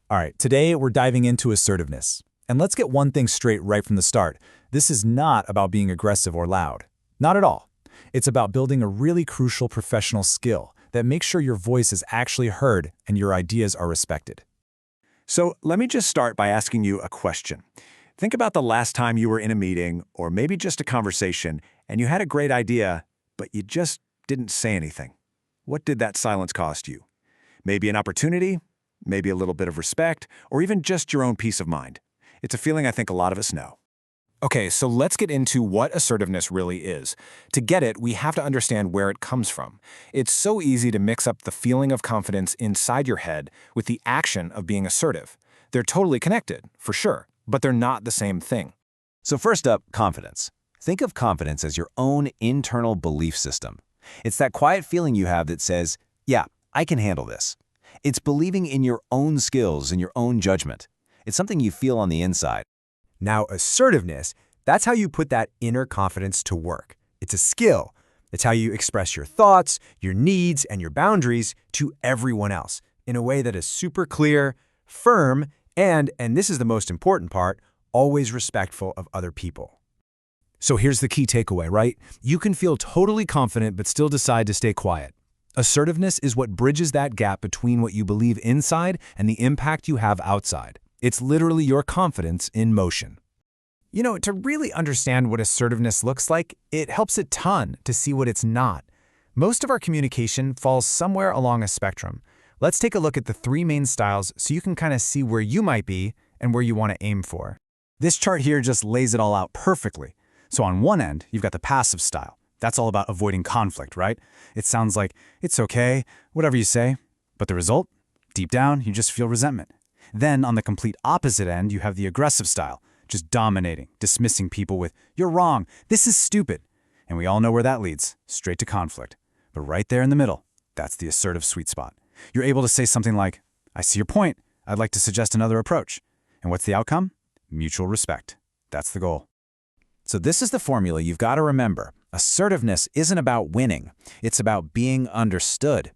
All right, today we're diving into assertiveness. And let's get one thing straight right from the start. This is not about being aggressive or loud. Not at all. It's about building a really crucial professional skill that makes sure your voice is actually heard and your ideas are respected. So let me just start by asking you a question. Think about the last time you were in a meeting, or maybe just a conversation, and you had a great idea, but you just didn't say anything. What did that silence cost you? Maybe an opportunity, maybe a little bit of respect, or even just your own peace of mind. It's a feeling I think a lot of us know. Okay, so let's get into what assertiveness really is. To get it, we have to understand where it comes from. It's so easy to mix up the feeling of confidence inside your head with the action of being assertive. They're totally connected, for sure, but they're not the same thing. So first up, confidence. Think of confidence as your own internal belief system. It's that quiet feeling you have that says, yeah, I can handle this. It's believing in your own skills and your own judgment. It's something you feel on the inside. Now, assertiveness, that's how you put that inner confidence to work. It's a skill. It's how you express your thoughts, your needs, and your boundaries to everyone else in a way that is super clear, firm, and this is the most important part, always respectful of other people. So here's the key takeaway, right? You can feel totally confident but still decide to stay quiet. Assertiveness is what bridges that gap between what you believe inside and the impact you have outside. It's literally your confidence in motion. You know, to really understand what assertiveness looks like, it helps a ton to see what it's not. Most of our communication falls somewhere along a spectrum. Let's take a look at the three main styles so you can kind of see where you might be and where you want to aim for. This chart here just lays it all out perfectly. So on one end, you've got the passive style. That's all about avoiding conflict, right? It sounds like, it's okay, whatever you say. But the result? Deep down, you just feel resentment. Then on the complete opposite end, you have the aggressive style, just dominating, dismissing people with, you're wrong, this is stupid. And we all know where that leads, straight to conflict. But right there in the middle, that's the assertive sweet spot. You're able to say something like, I see your point, I'd like to suggest another approach. And what's the outcome? Mutual respect. That's the goal. So this is the formula you've got to remember. Assertiveness isn't about winning. It's about being understood.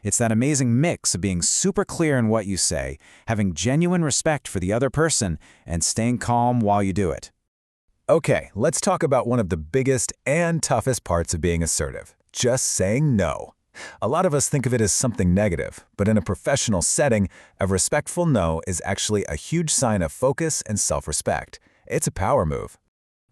It's that amazing mix of being super clear in what you say, having genuine respect for the other person, and staying calm while you do it. Okay, let's talk about one of the biggest and toughest parts of being assertive, just saying no. A lot of us think of it as something negative, but in a professional setting, a respectful no is actually a huge sign of focus and self-respect. It's a power move.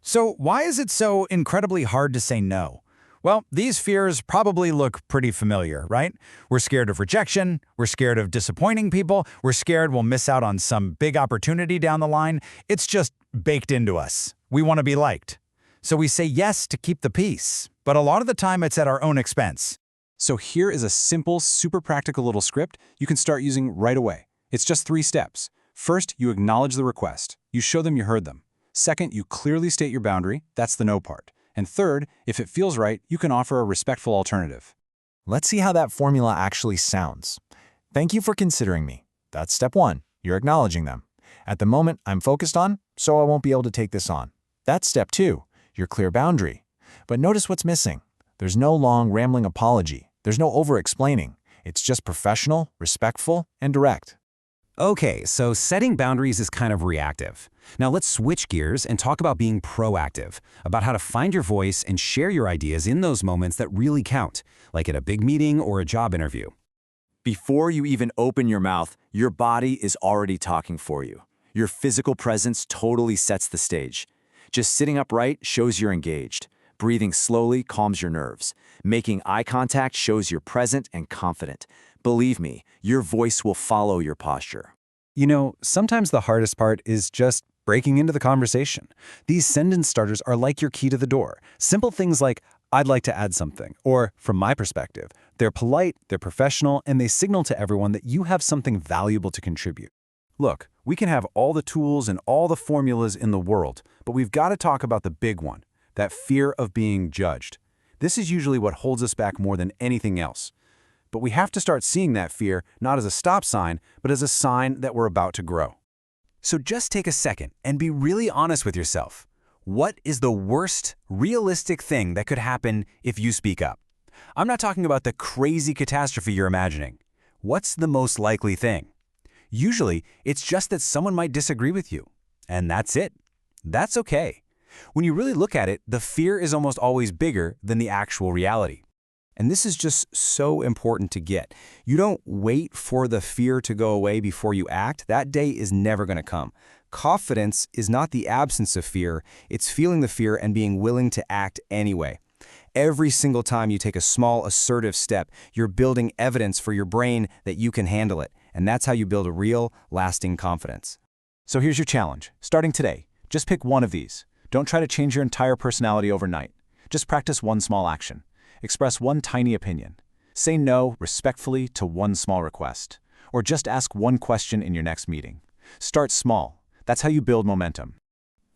So why is it so incredibly hard to say no? Well, these fears probably look pretty familiar, right? We're scared of rejection, we're scared of disappointing people, we're scared we'll miss out on some big opportunity down the line. It's just baked into us. We want to be liked. So we say yes to keep the peace, but a lot of the time it's at our own expense. So here is a simple, super practical little script you can start using right away. It's just 3 steps. First, you acknowledge the request. You show them you heard them. Second, you clearly state your boundary. That's the no part. And third, if it feels right, you can offer a respectful alternative. Let's see how that formula actually sounds. Thank you for considering me. That's step 1. You're acknowledging them. At the moment, I'm focused on, so I won't be able to take this on. That's step 2. Your clear boundary. But notice what's missing. There's no long, rambling apology. There's no over-explaining. It's just professional, respectful, and direct. Okay, so setting boundaries is kind of reactive. Now let's switch gears and talk about being proactive, about how to find your voice and share your ideas in those moments that really count, like at a big meeting or a job interview. Before you even open your mouth, your body is already talking for you. Your physical presence totally sets the stage. Just sitting upright shows you're engaged. Breathing slowly calms your nerves. Making eye contact shows you're present and confident. Believe me, your voice will follow your posture. You know, sometimes the hardest part is just breaking into the conversation. These sentence starters are like your key to the door. Simple things like, I'd like to add something, or from my perspective. They're polite, they're professional, and they signal to everyone that you have something valuable to contribute. Look, we can have all the tools and all the formulas in the world, but we've got to talk about the big one, that fear of being judged. This is usually what holds us back more than anything else. But we have to start seeing that fear not as a stop sign, but as a sign that we're about to grow. So just take a second and be really honest with yourself. What is the worst, realistic thing that could happen if you speak up? I'm not talking about the crazy catastrophe you're imagining. What's the most likely thing? Usually, it's just that someone might disagree with you. And that's it. That's okay. When you really look at it, the fear is almost always bigger than the actual reality. And this is just so important to get. You don't wait for the fear to go away before you act. That day is never going to come. Confidence is not the absence of fear. It's feeling the fear and being willing to act anyway. Every single time you take a small assertive step, you're building evidence for your brain that you can handle it. And that's how you build a real, lasting confidence. So here's your challenge. Starting today, just pick one of these. Don't try to change your entire personality overnight. Just practice one small action. Express one tiny opinion. Say no respectfully to one small request. Or just ask one question in your next meeting. Start small. That's how you build momentum.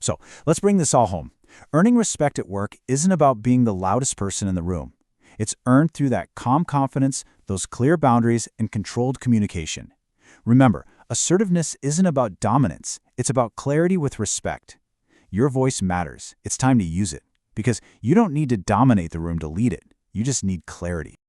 So let's bring this all home. Earning respect at work isn't about being the loudest person in the room. It's earned through that calm confidence, those clear boundaries, and controlled communication. Remember, assertiveness isn't about dominance. It's about clarity with respect. Your voice matters. It's time to use it. Because you don't need to dominate the room to lead it. You just need clarity.